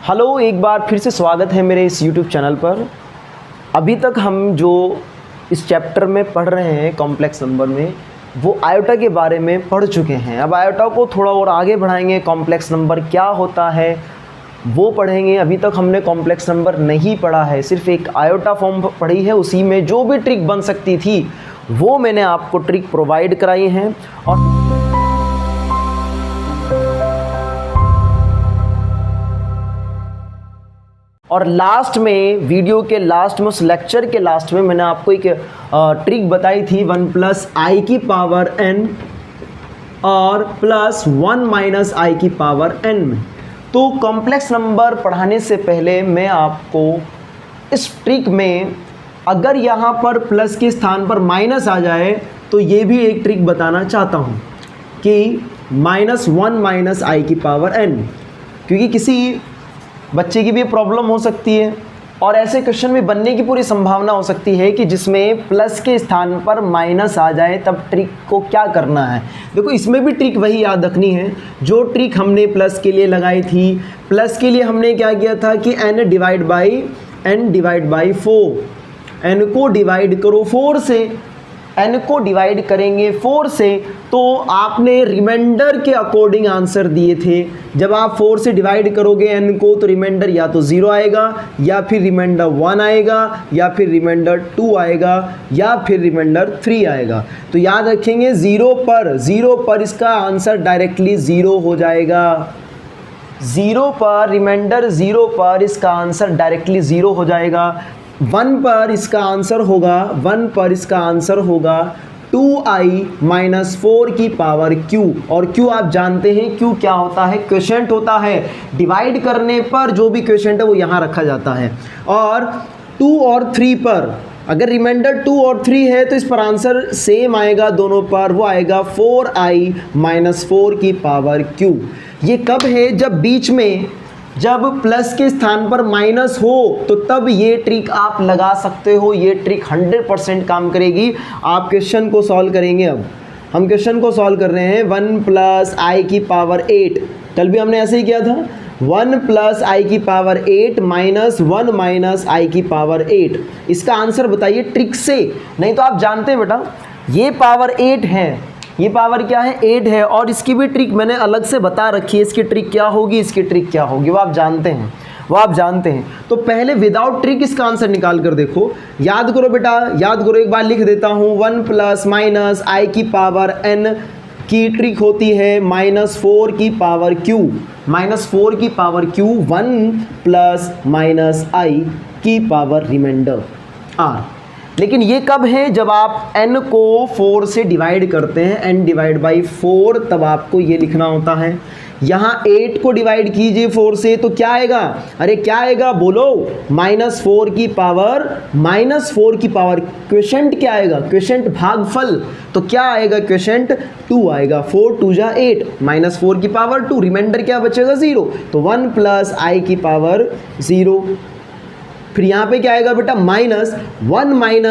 Hello, एक बार फिर से स्वागत है मेरे इस YouTube चैनल पर। अभी तक हम जो इस चैप्टर में पढ़ रहे हैं कॉम्प्लेक्स नंबर में, वो आयोटा के बारे में पढ़ चुके हैं। अब आयोटा को थोड़ा और आगे बढ़ाएंगे, कॉम्प्लेक्स नंबर क्या होता है वो पढ़ेंगे। अभी तक हमने कॉम्प्लेक्स नंबर नहीं पढ़ा है, सिर्फ एक आयोटा फॉर्म पढ़ी है। उसी में जो भी ट्रिक बन सकती थी वो मैंने आपको ट्रिक प्रोवाइड कराई हैं। और लास्ट में, वीडियो के लास्ट में, उस लेक्चर के लास्ट में मैंने आपको एक ट्रिक बताई थी 1 + i⁻n और +1 - i⁻n में। तो कॉम्प्लेक्स नंबर पढ़ाने से पहले मैं आपको इस ट्रिक में अगर यहाँ पर प्लस के स्थान पर माइनस आ जाए तो ये भी एक ट्रिक बताना चाहता हूँ कि -1 - i⁻n, क्योंकि किसी बच्चे की भी प्रॉब्लम हो सकती है और ऐसे क्वेश्चन में बनने की पूरी संभावना हो सकती है कि जिसमें प्लस के स्थान पर माइनस आ जाए, तब ट्रिक को क्या करना है। देखो, इसमें भी ट्रिक वही याद रखनी है जो ट्रिक हमने प्लस के लिए लगाई थी। प्लस के लिए हमने क्या किया था कि n / 4, n को डिवाइड करो 4 से, n को डिवाइड करेंगे 4 से तो आपने रिमाइंडर के अकॉर्डिंग आंसर दिए थे। जब आप 4 से डिवाइड करोगे n को तो रिमाइंडर या तो 0 आएगा, या फिर रिमाइंडर 1 आएगा, या फिर रिमाइंडर 2 आएगा, या फिर रिमाइंडर 3 आएगा। तो याद रखेंगे 0 पर इसका आंसर डायरेक्टली 0 हो जाएगा। 0 पर, रिमाइंडर 0 पर इसका आंसर डायरेक्टली 0 हो जाएगा। 1 पर इसका आंसर होगा 2i - 4 की पावर q। और q आप जानते हैं q क्या होता है, क्वोशिएंट होता है। डिवाइड करने पर जो भी क्वोशिएंट है वो यहाँ रखा जाता है। और 2 और 3 पर, अगर रिमाइंडर 2 और 3 है तो इस पर आंसर सेम आएगा दोनों पर, वो आएगा 4i - 4 की पावर q। ये कब है, जब बीच में, जब प्लस के स्थान पर माइनस हो तो तब ये ट्रिक आप लगा सकते हो। ये ट्रिक 100% काम करेगी। आप क्वेश्चन को सॉल्व करेंगे। अब हम क्वेश्चन को सॉल्व कर रहे हैं 1 + i⁸। कल भी हमने ऐसे ही किया था, 1 + i⁸ -1 - i⁸। इसका आंसर बताइए ट्रिक से। नहीं तो आप जानते हैं बेटा, ये पावर 8 है, ये पावर क्या है, 8 है। और इसकी भी ट्रिक मैंने अलग से बता रखी है, इसकी ट्रिक क्या होगी, इसकी ट्रिक क्या होगी, वो आप जानते हैं। तो पहले विदाउट ट्रिक इसका आंसर निकाल कर देखो। याद करो बेटा, याद करो, एक बार लिख देता हूँ। 1 + -i⁻n की ट्रिक होती है -4 की पावर q। -4 की पावर q, 1 + -i की पावर रिमाइंडर r। लेकिन ये कब है, जब आप n को 4 से डिवाइड करते हैं, n / 4, तब आपको ये लिखना होता है। यहाँ 8 को डिवाइड कीजिए 4 से तो क्या आएगा, अरे क्या आएगा बोलो, -4 की पावर, क्वोशिएंट क्या आएगा, क्वोशिएंट भागफल। तो क्या आएगा, क्वोशिएंट 2 आएगा। 4 - 2 = 8, -4 की पावर 2, रिमाइंडर क्या बचेगा 0। तो 1 + i⁻, 0। फिर यहाँ पे क्या आएगा बेटा, -1 - i⁸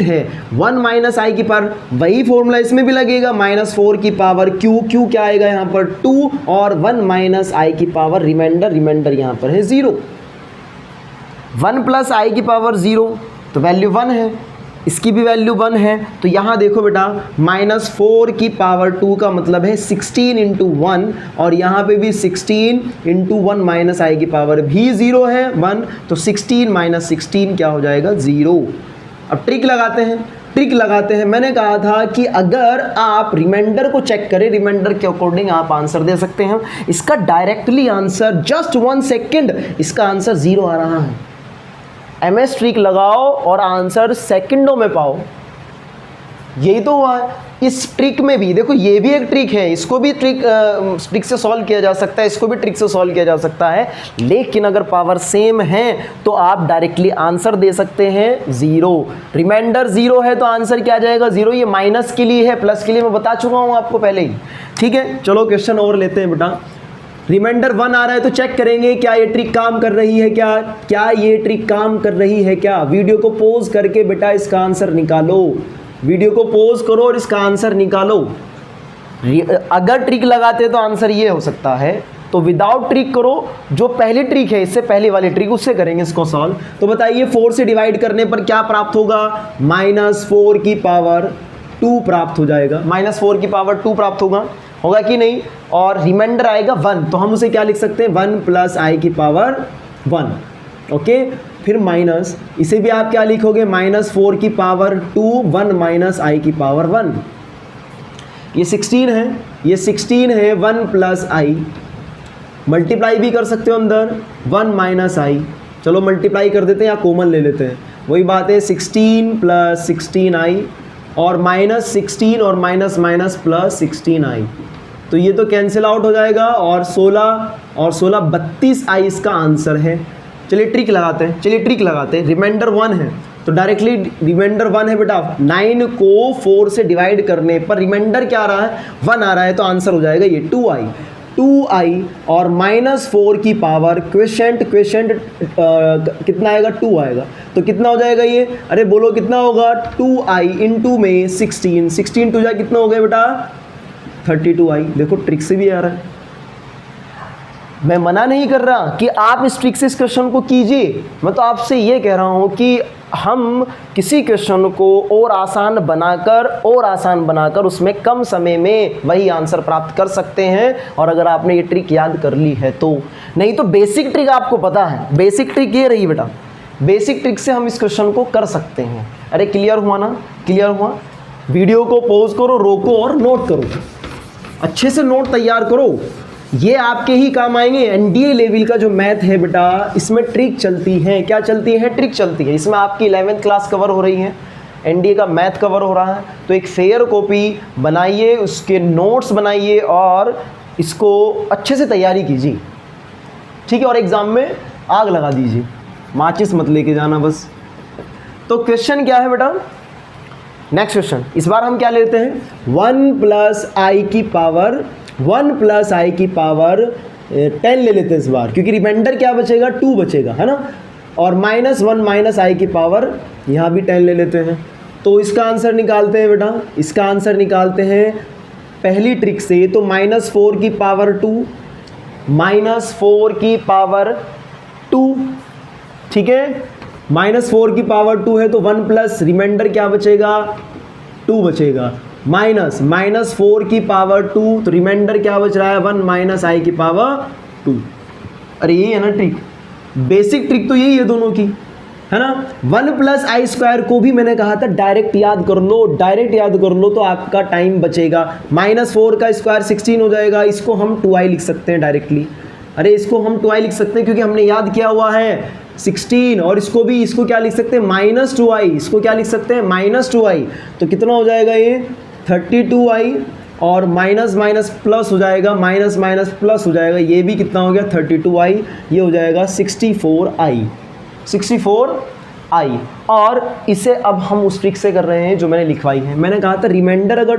है। 1 - i⁸, वही फॉर्मूला इसमें भी लगेगा, -4 की पावर q क्या आएगा यहाँ पर 2, और 1 - i⁸, रिमाइंडर यहाँ पर है 0। 1 + i⁸ 0 तो वैल्यू 1 है, इसकी भी वैल्यू 1 है। तो यहाँ देखो बेटा, -4 की पावर 2 का मतलब है 16 × 1, और यहाँ पे भी 16 × 1 - i⁸ भी 0 है, 1। तो 16 - 16 क्या हो जाएगा, 0। अब ट्रिक लगाते हैं। मैंने कहा था कि अगर आप रिमाइंडर को चेक करें, रिमाइंडर के अकॉर्डिंग आप आंसर दे सकते हैं। इसका डायरेक्टली आंसर, जस्ट 1 सेकेंड, इसका आंसर 0 आ रहा है। MS ट्रिक लगाओ और आंसर सेकंडों में पाओ, यही तो हुआ है। इस ट्रिक में भी देखो, ये भी एक ट्रिक है, इसको भी ट्रिक से सॉल्व किया जा सकता है, इसको भी ट्रिक से सॉल्व किया जा सकता है। लेकिन अगर पावर सेम है तो आप डायरेक्टली आंसर दे सकते हैं 0। रिमाइंडर 0 है तो आंसर क्या आ जाएगा, 0। ये माइनस के लिए है, प्लस के लिए मैं बता चुका हूँ आपको पहले ही। ठीक है, चलो क्वेश्चन और लेते हैं बेटा। रिमाइंडर 1 आ रहा है तो चेक करेंगे क्या ये ट्रिक काम कर रही है, क्या ये ट्रिक काम कर रही है क्या। वीडियो को पॉज करके बेटा इसका आंसर निकालो, वीडियो को पॉज करो और इसका आंसर निकालो। अगर ट्रिक लगाते तो आंसर ये हो सकता है, तो विदाउट ट्रिक करो, जो पहली ट्रिक है इससे पहले वाली ट्रिक उससे करेंगे इसको सॉल्व। तो बताइए 4 से डिवाइड करने पर क्या प्राप्त होगा, -4 की पावर 2 प्राप्त हो जाएगा, -4 की पावर 2 प्राप्त होगा कि नहीं, और रिमाइंडर आएगा 1, तो हम उसे क्या लिख सकते हैं 1 + i की पावर 1। ओके, फिर माइनस, इसे भी आप क्या लिखोगे -4 की पावर 2 1 - i की पावर 1। ये 16 है, ये 16 है 1 + i, मल्टीप्लाई भी कर सकते हो अंदर 1 - i, चलो मल्टीप्लाई कर देते हैं या कॉमन ले लेते हैं, वही बात है 16 + 16i और -16 और माइनस प्लस 16i, तो ये तो कैंसिल आउट हो जाएगा और 16 32i इसका आंसर है। चलिए ट्रिक लगाते हैं, रिमाइंडर 1 है तो डायरेक्टली रिमाइंडर 1 है बेटा, 9 को 4 से डिवाइड करने पर रिमाइंडर क्या आ रहा है 1 आ रहा है, तो आंसर हो जाएगा ये 2i और -4 की पावर क्वेशेंट कितना आएगा 2 आएगा, तो कितना हो जाएगा ये, अरे बोलो कितना होगा 2i इंटू में 16 टू जा कितना हो गया बेटा 32i। देखो ट्रिक से भी आ रहा है, मैं मना नहीं कर रहा कि आप इस ट्रिक से इस क्वेश्चन को कीजिए, मैं तो आपसे ये कह रहा हूँ कि हम किसी क्वेश्चन को और आसान बनाकर उसमें कम समय में वही आंसर प्राप्त कर सकते हैं, और अगर आपने ये ट्रिक याद कर ली है तो। नहीं तो बेसिक ट्रिक आपको पता है, बेसिक ट्रिक ये रही बेटा, बेसिक ट्रिक से हम इस क्वेश्चन को कर सकते हैं। अरे क्लियर हुआ ना, क्लियर हुआ? वीडियो को पॉज करो, रोको और नोट करो, अच्छे से नोट तैयार करो, ये आपके ही काम आएंगे। एनडीए लेवल का जो मैथ है बेटा, इसमें ट्रिक चलती है, क्या चलती है, ट्रिक चलती है। इसमें आपकी 11th क्लास कवर हो रही है, एनडीए का मैथ कवर हो रहा है, तो एक फेयर कॉपी बनाइए, उसके नोट्स बनाइए और इसको अच्छे से तैयारी कीजिए, ठीक है, और एग्ज़ाम में आग लगा दीजिए, माचिस मत लेके जाना बस। तो क्वेश्चन क्या है बेटा, नेक्स्ट क्वेश्चन, इस बार हम क्या लेते हैं 1 + i की पावर 10 ले लेते हैं इस बार, क्योंकि रिमाइंडर क्या बचेगा 2 बचेगा, है ना, और -1 - i की पावर यहाँ भी 10 ले लेते हैं। तो इसका आंसर निकालते हैं बेटा, इसका आंसर निकालते हैं पहली ट्रिक से, तो -4 की पावर 2 -4 ठीक है, -4 की पावर 2 है तो 1 प्लस रिमाइंडर क्या बचेगा 2 बचेगा, -4 की पावर 2, तो रिमाइंडर क्या बच रहा है 1 - i की पावर 2। अरे यही है ना ट्रिक, बेसिक ट्रिक तो यही है दोनों की, है ना। 1 + i² को भी मैंने कहा था डायरेक्ट याद कर लो, तो आपका टाइम बचेगा। -4 का स्क्वायर 16 हो जाएगा, इसको हम 2i लिख सकते हैं डायरेक्टली। अरे इसको हम 2i लिख सकते हैं क्योंकि हमने याद किया हुआ है 16, और इसको क्या लिख सकते हैं -2i, इसको क्या लिख सकते हैं -2i, तो कितना हो जाएगा ये 32i, और माइनस प्लस हो जाएगा, माइनस प्लस हो जाएगा, ये भी कितना हो गया 32i, ये हो जाएगा 64i। और इसे अब हम उस ट्रिक से कर रहे हैं जो मैंने लिखवाई है। मैंने कहा था रिमाइंडर अगर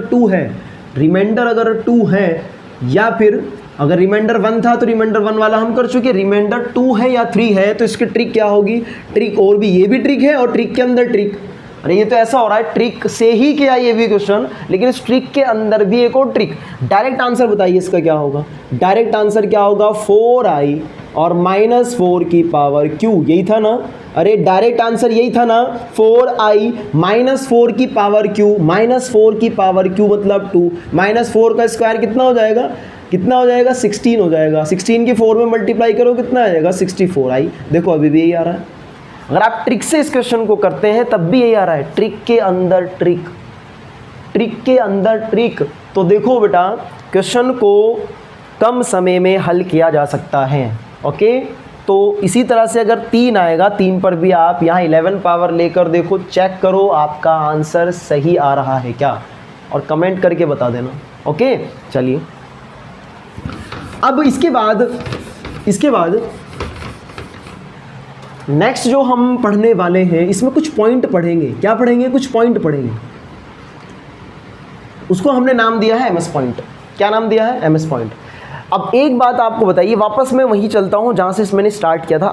2 है, या फिर अगर रिमाइंडर 1 था तो रिमाइंडर 1 वाला हम कर चुके, रिमाइंडर 2 है या 3 है तो इसकी ट्रिक क्या होगी, ट्रिक और भी, ये भी ट्रिक है और ट्रिक के अंदर ट्रिक। अरे ये तो ऐसा हो रहा है ट्रिक से ही किया ये भी क्वेश्चन, लेकिन इस ट्रिक के अंदर भी एक और ट्रिक। डायरेक्ट आंसर बताइए इसका क्या होगा, डायरेक्ट आंसर क्या होगा 4i और -4 की पावर q, यही था ना। अरे डायरेक्ट आंसर यही था ना, 4i -4 की पावर q, -4 की पावर q मतलब 2, -4 का स्क्वायर कितना हो जाएगा 16 हो जाएगा, 16 की 4 में मल्टीप्लाई करो कितना आ जाएगा 64i। देखो अभी भी यही आ रहा है, अगर आप ट्रिक से इस क्वेश्चन को करते हैं तब भी यही आ रहा है, ट्रिक के अंदर ट्रिक। तो देखो बेटा क्वेश्चन को कम समय में हल किया जा सकता है, ओके। तो इसी तरह से अगर 3 आएगा, 3 पर भी आप यहाँ 11 पावर लेकर देखो, चेक करो आपका आंसर सही आ रहा है क्या, और कमेंट करके बता देना, ओके। चलिए अब इसके बाद नेक्स्ट जो हम पढ़ने वाले हैं, इसमें कुछ पॉइंट पढ़ेंगे। क्या पढ़ेंगे, कुछ पॉइंट पढ़ेंगे, उसको हमने नाम दिया है MS पॉइंट। क्या नाम दिया है, MS पॉइंट। अब एक बात आपको बताइए, वापस मैं वहीं चलता हूं जहां से मैंने स्टार्ट किया था,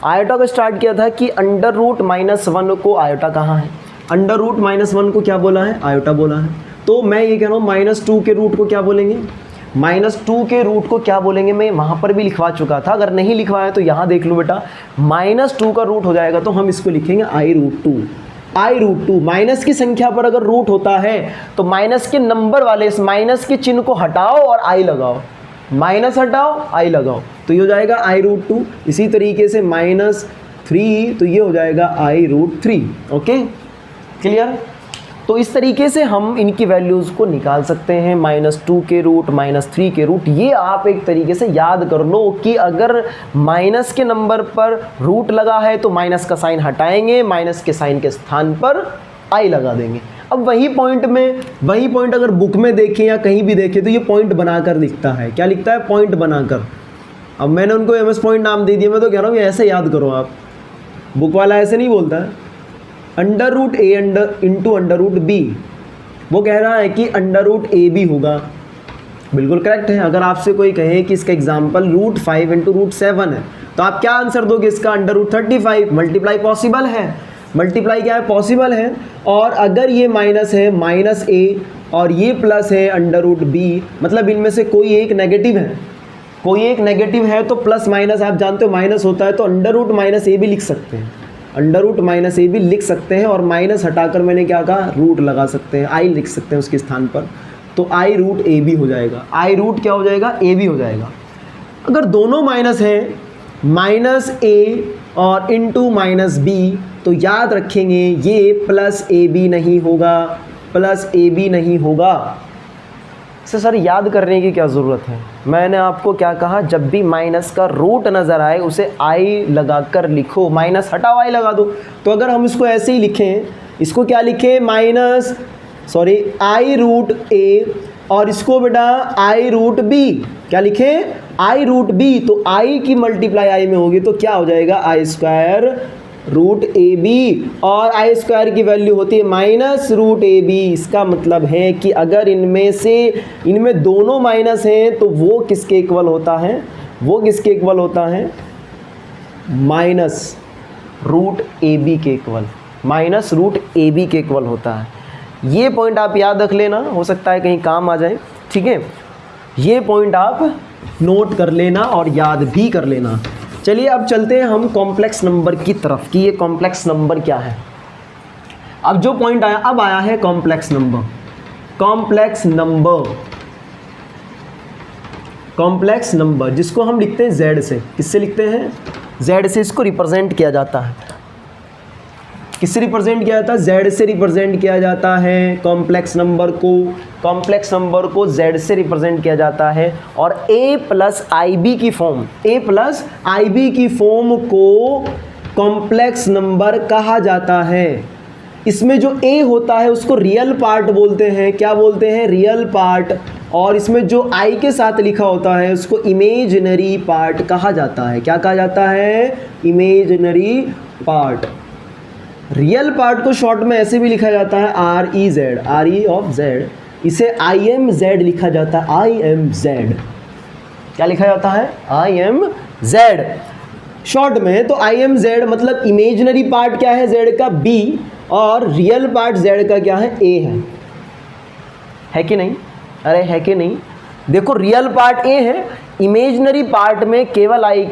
आयोटा का स्टार्ट किया था कि √-1 को आयोटा कहाँ है, √-1 को क्या बोला है, आयोटा बोला है। तो मैं ये कह रहा हूँ -2 के रूट को क्या बोलेंगे, -2 के रूट को क्या बोलेंगे, मैं वहाँ पर भी लिखवा चुका था, अगर नहीं लिखवाया तो यहाँ देख लो बेटा। -2 का रूट हो जाएगा तो हम इसको लिखेंगे i√2। i√2 माइनस की संख्या पर अगर रूट होता है तो माइनस के नंबर वाले इस माइनस के चिन्ह को हटाओ और i लगाओ, माइनस हटाओ i लगाओ, तो ये हो जाएगा i√2। इसी तरीके से -3 तो ये हो जाएगा i√3। Okay, clear. तो इस तरीके से हम इनकी वैल्यूज़ को निकाल सकते हैं, -2 के रूट, -3 के रूट। ये आप एक तरीके से याद कर लो कि अगर माइनस के नंबर पर रूट लगा है तो माइनस का साइन हटाएंगे, माइनस के साइन के स्थान पर i लगा देंगे। अब वही पॉइंट अगर बुक में देखें या कहीं भी देखें तो ये पॉइंट बनाकर लिखता है। क्या लिखता है? पॉइंट बनाकर। अब मैंने उनको MS पॉइंट नाम दे दिया, मैं तो कह रहा हूँ ऐसे याद करो आप। बुक वाला ऐसे नहीं बोलता है। √a इंटू √b, वो कह रहा है कि √ab होगा। बिल्कुल करेक्ट है। अगर आपसे कोई कहे कि इसका एग्जाम्पल √5 इंटू √7 है तो आप क्या आंसर दोगे? इसका √35। मल्टीप्लाई पॉसिबल है, मल्टीप्लाई क्या है? पॉसिबल है। और अगर ये माइनस है -a और ये प्लस है √b, मतलब इनमें से कोई एक नेगेटिव है, कोई एक नेगेटिव है तो प्लस माइनस आप जानते हो माइनस होता है, तो √-a भी लिख सकते हैं, √-a भी लिख सकते हैं। और माइनस हटाकर मैंने क्या कहा? रूट लगा सकते हैं, i लिख सकते हैं उसके स्थान पर, तो i√ab हो जाएगा। i रूट क्या हो जाएगा? ab हो जाएगा। अगर दोनों माइनस हैं, -a और इंटू -b, तो याद रखेंगे ये +ab नहीं होगा, +ab नहीं होगा। इसे सर याद करने की क्या ज़रूरत है? मैंने आपको क्या कहा? जब भी माइनस का रूट नज़र आए उसे i लगाकर लिखो, माइनस हटाओ i लगा दो। तो अगर हम इसको ऐसे ही लिखें, इसको क्या लिखें? i√a और इसको बेटा i√b, क्या लिखें? i√b। तो i की मल्टीप्लाई i में होगी तो क्या हो जाएगा? i²√ab, और i² की वैल्यू होती है -√ab। इसका मतलब है कि अगर इनमें दोनों माइनस हैं तो वो किसके इक्वल होता है? वो किसके इक्वल होता है? -√ab के इक्वल, -√ab के इक्वल होता है। ये पॉइंट आप याद रख लेना, हो सकता है कहीं काम आ जाए, ठीक है। ये पॉइंट आप नोट कर लेना और याद भी कर लेना। चलिए अब चलते हैं हम कॉम्प्लेक्स नंबर की तरफ कि ये कॉम्प्लेक्स नंबर क्या है। अब जो पॉइंट आया, अब आया है कॉम्प्लेक्स नंबर। कॉम्प्लेक्स नंबर जिसको हम लिखते हैं z से। किससे लिखते हैं? z से इसको रिप्रेजेंट किया जाता है। किससे रिप्रेजेंट किया जाता है? z से रिप्रेजेंट किया जाता है कॉम्प्लेक्स नंबर को। कॉम्प्लेक्स नंबर को z से रिप्रेजेंट किया जाता है और a+ib की फॉर्म को कॉम्प्लेक्स नंबर कहा जाता है। इसमें जो a होता है उसको रियल पार्ट बोलते हैं। क्या बोलते हैं? Real part. और इसमें जो i के साथ लिखा होता है उसको इमेजिनरी पार्ट कहा जाता है। क्या कहा जाता है? Imaginary part. रियल पार्ट को शॉर्ट में ऐसे भी लिखा जाता है RE z, इसे IMZ लिखा जाता है। IMZ क्या लिखा जाता है? IMZ शॉर्ट में। तो IMZ मतलब इमेजिनरी पार्ट क्या है z का? B, और रियल पार्ट z का क्या है? A है कि नहीं? अरे है कि नहीं? देखो रियल पार्ट A है, इमेजिनरी पार्ट में केवल i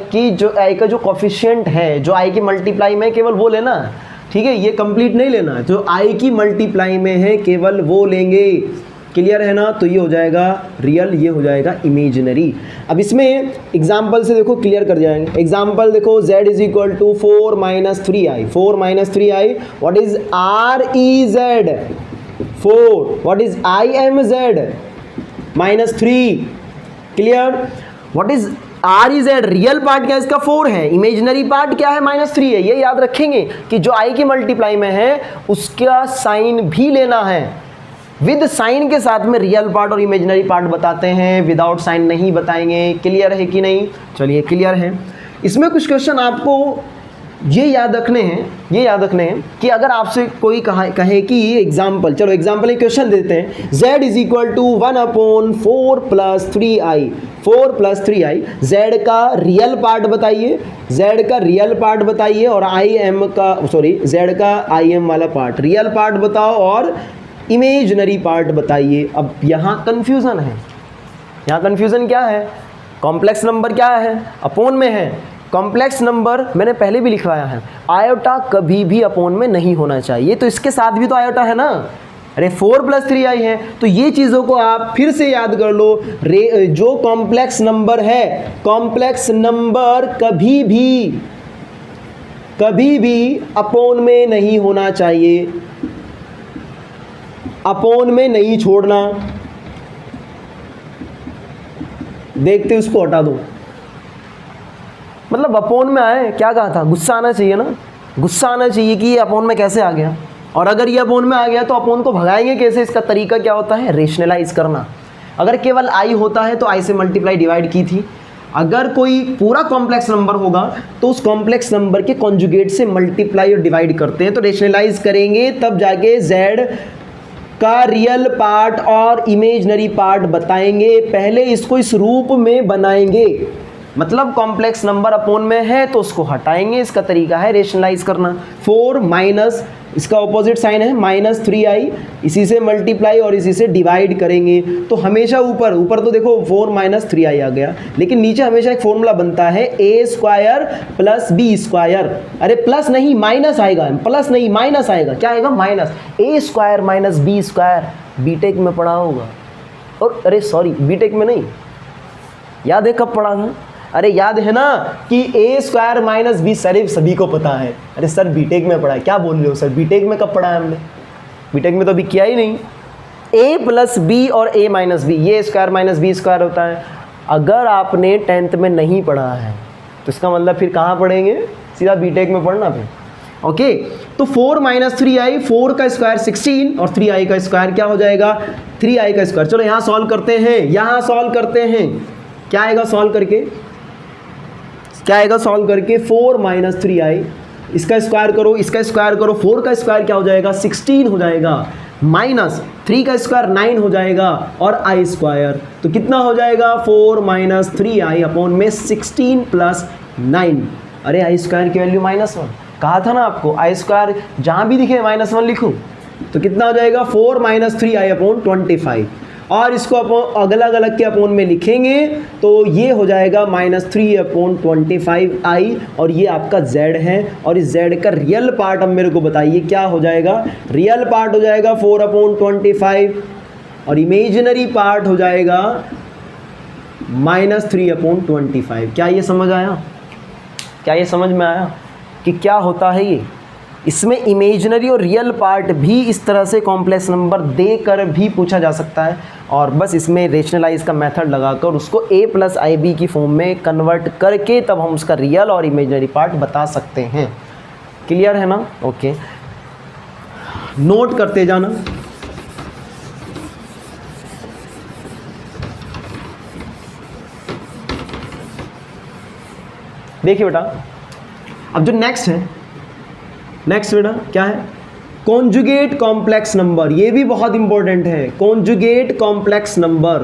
का जो कोफिशिएंट है, जो i की मल्टीप्लाई में केवल वो लेना, ठीक है। ये कंप्लीट नहीं लेना, जो i की मल्टीप्लाई में है केवल वो लेंगे। क्लियर है ना? तो ये हो जाएगा रियल, ये हो जाएगा इमेजिनरी। अब इसमें एग्जाम्पल से देखो क्लियर कर जाएंगे। एग्जाम्पल देखो, z = 4 - 3i। 4 - 3i, what is REZ? 4, what is IMZ? -3। Clear? What is REZ? Real part क्या है इसका? 4 है। इमेजिनरी पार्ट क्या है? -3 है। ये याद रखेंगे कि जो i की मल्टीप्लाई में है उसका साइन भी लेना है। विद साइन के साथ में रियल पार्ट और इमेजिनरी पार्ट बताते हैं, विदाउट साइन नहीं बताएंगे। क्लियर है कि नहीं? चलिए क्लियर है। इसमें कुछ क्वेश्चन आपको ये याद रखने हैं कि अगर आपसे कोई कहे कि एग्जाम्पल, चलो एग्जाम्पल एक क्वेश्चन देते हैं। z = 1/4 + 3i। 4 + 3i, z का रियल पार्ट बताइए, और z का im वाला पार्ट, रियल पार्ट बताओ और इमेजिनरी पार्ट बताइए। अब यहाँ कन्फ्यूज़न है, यहाँ कन्फ्यूज़न क्या है, कॉम्प्लेक्स नंबर क्या है, अपोन में है। कॉम्प्लेक्स नंबर मैंने पहले भी लिखवाया है, आयोटा कभी भी अपोन में नहीं होना चाहिए, तो इसके साथ भी तो आयोटा है ना। अरे 4 + 3i है, तो ये चीज़ों को आप फिर से याद कर लो। जो कॉम्प्लेक्स नंबर है, कॉम्प्लेक्स नंबर कभी भी अपोन में नहीं होना चाहिए, अपोन में नहीं छोड़ना। देखते उसको हटा दो, मतलब अपोन में आए, क्या कहा था, गुस्सा आना चाहिए ना, गुस्सा आना चाहिए कि ये अपोन में कैसे आ गया, और अगर ये अपोन में आ गया तो अपोन को भगाएंगे कैसे। इसका तरीका क्या होता है, रेशनलाइज करना। अगर केवल आई होता है तो आई से मल्टीप्लाई डिवाइड की थी, अगर कोई पूरा कॉम्प्लेक्स नंबर होगा तो उस कॉम्प्लेक्स नंबर के कॉन्जुगेट से मल्टीप्लाई और डिवाइड करते हैं, तो रेशनलाइज करेंगे तब जाके z का रियल पार्ट और इमेजनरी पार्ट बताएंगे। पहले इसको इस रूप में बनाएंगे, मतलब कॉम्प्लेक्स नंबर अपोन में है तो उसको हटाएंगे, इसका तरीका है रेशनलाइज करना। 4 माइनस इसका ऑपोजिट साइन है -3i, इसी से मल्टीप्लाई और इसी से डिवाइड करेंगे, तो हमेशा ऊपर तो देखो 4 - 3i आ गया, लेकिन नीचे हमेशा एक फॉर्मूला बनता है a² + b²। अरे प्लस नहीं माइनस आएगा, प्लस नहीं माइनस आएगा, क्या आएगा, माइनस। a² - b², बीटेक में पढ़ा होगा, और अरे सॉरी बीटेक में नहीं, याद है कब पढ़ा था, अरे याद है ना कि a² - b, सभी को पता है। अरे सर बीटेक में पढ़ा है, क्या बोल रहे हो सर, बीटेक में कब पढ़ा है हमने, बीटेक में तो अभी किया ही नहीं। a + b और a - b, ये a² - b² होता है। अगर आपने 10th में नहीं पढ़ा है तो इसका मतलब फिर कहाँ पढ़ेंगे, सीधा बीटेक में पढ़ना फिर। ओके, तो 4 - 3i, 4 का स्क्वायर 16 और 3i का स्क्वायर क्या हो जाएगा, 3i का स्क्वायर। चलो यहाँ सॉल्व करते हैं, यहाँ सॉल्व करते हैं, क्या आएगा सॉल्व करके, क्या आएगा सॉल्व करके, 4 - 3i, इसका स्क्वायर करो, इसका स्क्वायर करो, 4 का स्क्वायर क्या हो जाएगा, 16 हो जाएगा, माइनस 3 का स्क्वायर 9 हो जाएगा, और i², तो कितना हो जाएगा, 4 - 3i अपोन में 16 + 9। अरे i² की वैल्यू -1, कहा था ना आपको, i² जहाँ भी दिखे -1 लिखूँ, तो कितना हो जाएगा, 4 - 3i अपोन 25, और इसको अलग अलग के अपोन में लिखेंगे तो ये हो जाएगा -3/25i, और ये आपका z है, और इस z का रियल पार्ट अब मेरे को बताइए क्या हो जाएगा, रियल पार्ट हो जाएगा 4/25 और इमेजिनरी पार्ट हो जाएगा -3/25। क्या ये समझ आया, क्या ये समझ में आया कि क्या होता है ये, इसमें इमेजिनरी और रियल पार्ट भी इस तरह से कॉम्प्लेक्स नंबर देकर भी पूछा जा सकता है, और बस इसमें रेशनलाइज का मेथड लगाकर उसको a + ib की फॉर्म में कन्वर्ट करके तब हम उसका रियल और इमेजिनरी पार्ट बता सकते हैं। क्लियर है ना, ओके, नोट करते जाना। देखिए बेटा, अब जो नेक्स्ट है, नेक्स्ट बेटा क्या है, कॉन्जुगेट कॉम्प्लेक्स नंबर, ये भी बहुत इंपॉर्टेंट है, conjugate complex number.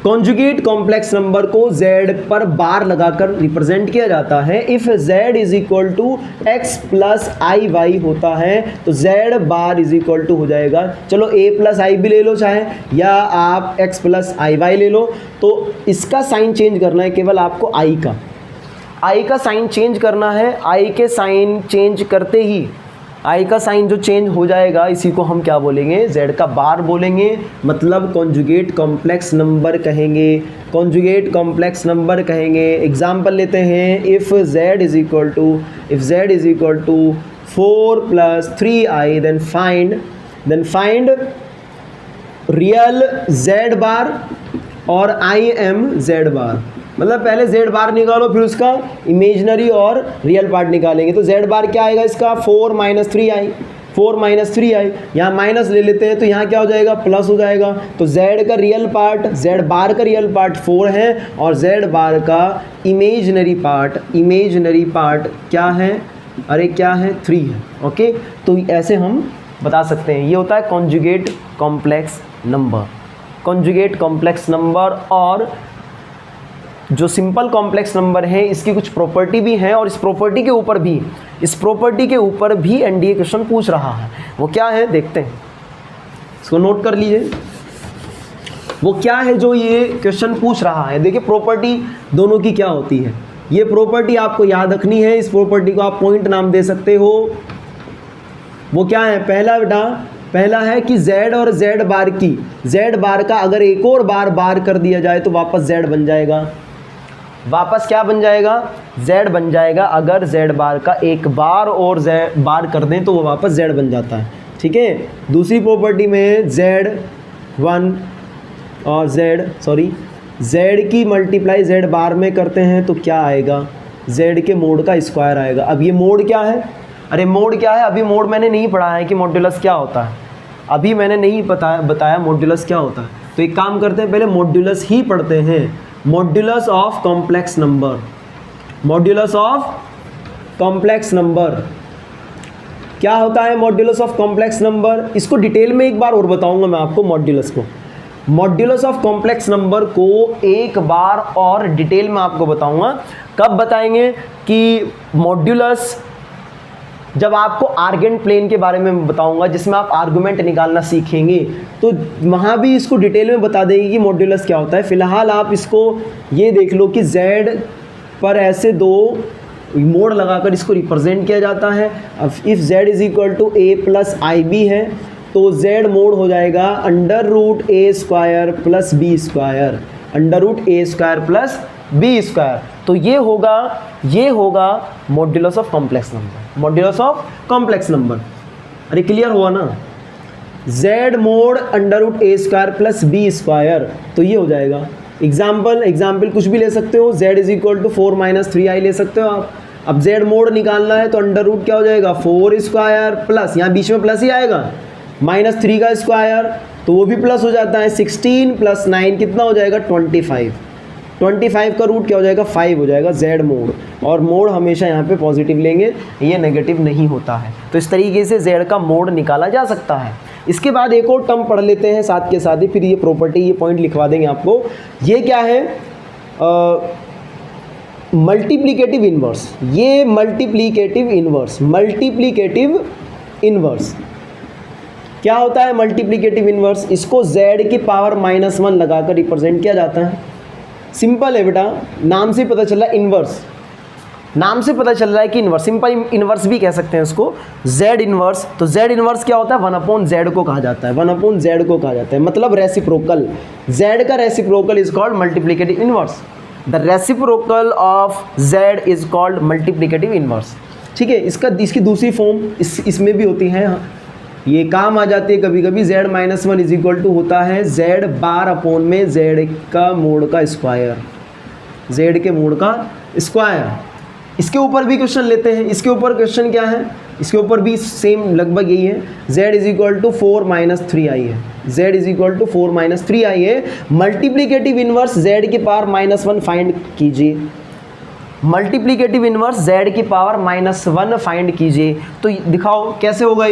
Conjugate complex number को z पर बार लगाकर रिप्रेजेंट किया जाता है। इफ z = x + iy होता है तो z बार = हो जाएगा, चलो a + i भी ले लो चाहे, या आप x + iy ले लो, तो इसका साइन चेंज करना है केवल आपको i का साइन चेंज करना है। i के साइन चेंज करते ही i का साइन जो चेंज हो जाएगा इसी को हम क्या बोलेंगे, z का बार बोलेंगे, मतलब कॉन्जुगेट कॉम्प्लेक्स नंबर कहेंगे, कॉन्जुगेट कॉम्प्लेक्स नंबर कहेंगे। एग्जाम्पल लेते हैं, if z = 4 + 3i then find real z bar और z बार, मतलब पहले z बार निकालो फिर उसका इमेजिनरी और रियल पार्ट निकालेंगे। तो z बार क्या आएगा इसका, 4 - 3i, 4 - 3i, यहाँ माइनस ले लेते हैं तो यहाँ क्या हो जाएगा, प्लस हो जाएगा। तो z का रियल पार्ट, z बार का रियल पार्ट 4 है, और z बार का इमेजिनरी पार्ट क्या है, अरे क्या है, 3 है। ओके, तो ऐसे हम बता सकते हैं, ये होता है conjugate complex number. Conjugate complex number और जो सिंपल कॉम्प्लेक्स नंबर है इसकी कुछ प्रॉपर्टी भी है, और इस प्रॉपर्टी के ऊपर भी एनडीए क्वेश्चन पूछ रहा है। वो क्या है देखते हैं। इसको नोट कर लीजिए। वो क्या है जो ये क्वेश्चन पूछ रहा है। देखिए प्रॉपर्टी दोनों की क्या होती है, ये प्रॉपर्टी आपको याद रखनी है। इस प्रॉपर्टी को आप पॉइंट नाम दे सकते हो। वो क्या है, पहला बेटा, पहला है कि z और z बार की, z बार का अगर एक और बार कर दिया जाए तो वापस z बन जाएगा। वापस क्या बन जाएगा, z बन जाएगा। अगर z बार का एक बार और z बार कर दें तो वो वापस z बन जाता है। ठीक है। दूसरी प्रॉपर्टी में z1 और z की मल्टीप्लाई z बार में करते हैं तो क्या आएगा, z के मोड का स्क्वायर आएगा। अब ये मोड क्या है, अरे मोड क्या है, अभी मोड मैंने नहीं पढ़ा है कि मॉड्यूलस क्या होता है, अभी मैंने नहीं बताया मॉड्यूलस क्या होता है। तो एक काम करते हैं, पहले मॉड्यूलस ही पढ़ते हैं। Modulus of complex number, modulus of complex number क्या होता है, मॉड्यूलस ऑफ कॉम्प्लेक्स नंबर। इसको डिटेल में एक बार और बताऊंगा मैं आपको मॉड्यूलस को। मॉड्यूलस ऑफ कॉम्प्लेक्स नंबर को एक बार और डिटेल में आपको बताऊंगा। कब बताएंगे कि मॉड्यूलस, जब आपको आर्गेंट प्लेन के बारे में बताऊंगा जिसमें आप आर्गुमेंट निकालना सीखेंगे, तो वहाँ भी इसको डिटेल में बता देंगे कि मॉड्यूलस क्या होता है। फिलहाल आप इसको ये देख लो कि z पर ऐसे दो मोड लगाकर इसको रिप्रेजेंट किया जाता है। अब if z is equal to a plus i b है तो z मोड हो जाएगा under root a square plus b square, under root a square plus b square. तो ये होगा modulus of complex number, modulus of complex number. अरे clear हुआ ना, z mod under root a square plus b square, तो ये हो जाएगा। एग्जाम्पल कुछ भी ले सकते हो, z is equal to 4 minus 3i ले सकते हो आप। अब z मोड निकालना है तो अंडर रूट क्या हो जाएगा, 4 स्क्वायर प्लस, यहाँ बीच में प्लस ही आएगा, माइनस 3 का स्क्वायर तो वो भी प्लस हो जाता है। 16 प्लस 9 कितना हो जाएगा, 25 का रूट क्या हो जाएगा, 5 हो जाएगा z मोड। और मोड हमेशा यहाँ पे पॉजिटिव लेंगे, ये नेगेटिव नहीं होता है। तो इस तरीके से z का मोड निकाला जा सकता है। इसके बाद एक और टर्म पढ़ लेते हैं साथ के साथ ही, फिर ये प्रॉपर्टी, ये पॉइंट लिखवा देंगे आपको। ये क्या है, मल्टीप्लिकेटिव इन्वर्स। ये मल्टीप्लिकेटिव इन्वर्स क्या होता है, मल्टीप्लिकेटिव इन्वर्स, इसको z की पावर -1 लगाकर रिप्रेजेंट किया जाता है। सिंपल है बेटा, नाम से पता चल रहा है इन्वर्स, नाम से पता चल रहा है कि इन्वर्स, सिंपल इन्वर्स भी कह सकते हैं इसको, z इन्वर्स। तो z इन्वर्स क्या होता है, 1/z को कहा जाता है, 1/z को कहा जाता है, मतलब रेसिप्रोकल। z का reciprocal is called multiplicative inverse. The reciprocal of z is called multiplicative inverse. ठीक है। इसकी दूसरी फॉर्म इसमें भी होती है, ये काम आ जाती है कभी कभी। z minus 1 is equal to होता है z बार अपॉन में z का मोड का स्क्वायर, z के मोड का स्क्वायर। इसके ऊपर भी क्वेश्चन लेते हैं। इसके ऊपर क्वेश्चन क्या है, इसके ऊपर भी सेम लगभग यही है। z is equal to 4 minus 3i है, z is equal to 4 minus 3i है। मल्टीप्लिकेटिव इन्वर्स z की पावर -1 फाइंड कीजिए, मल्टीप्लिकेटिव इन्वर्स z की पावर -1 फाइंड कीजिए। तो दिखाओ कैसे होगा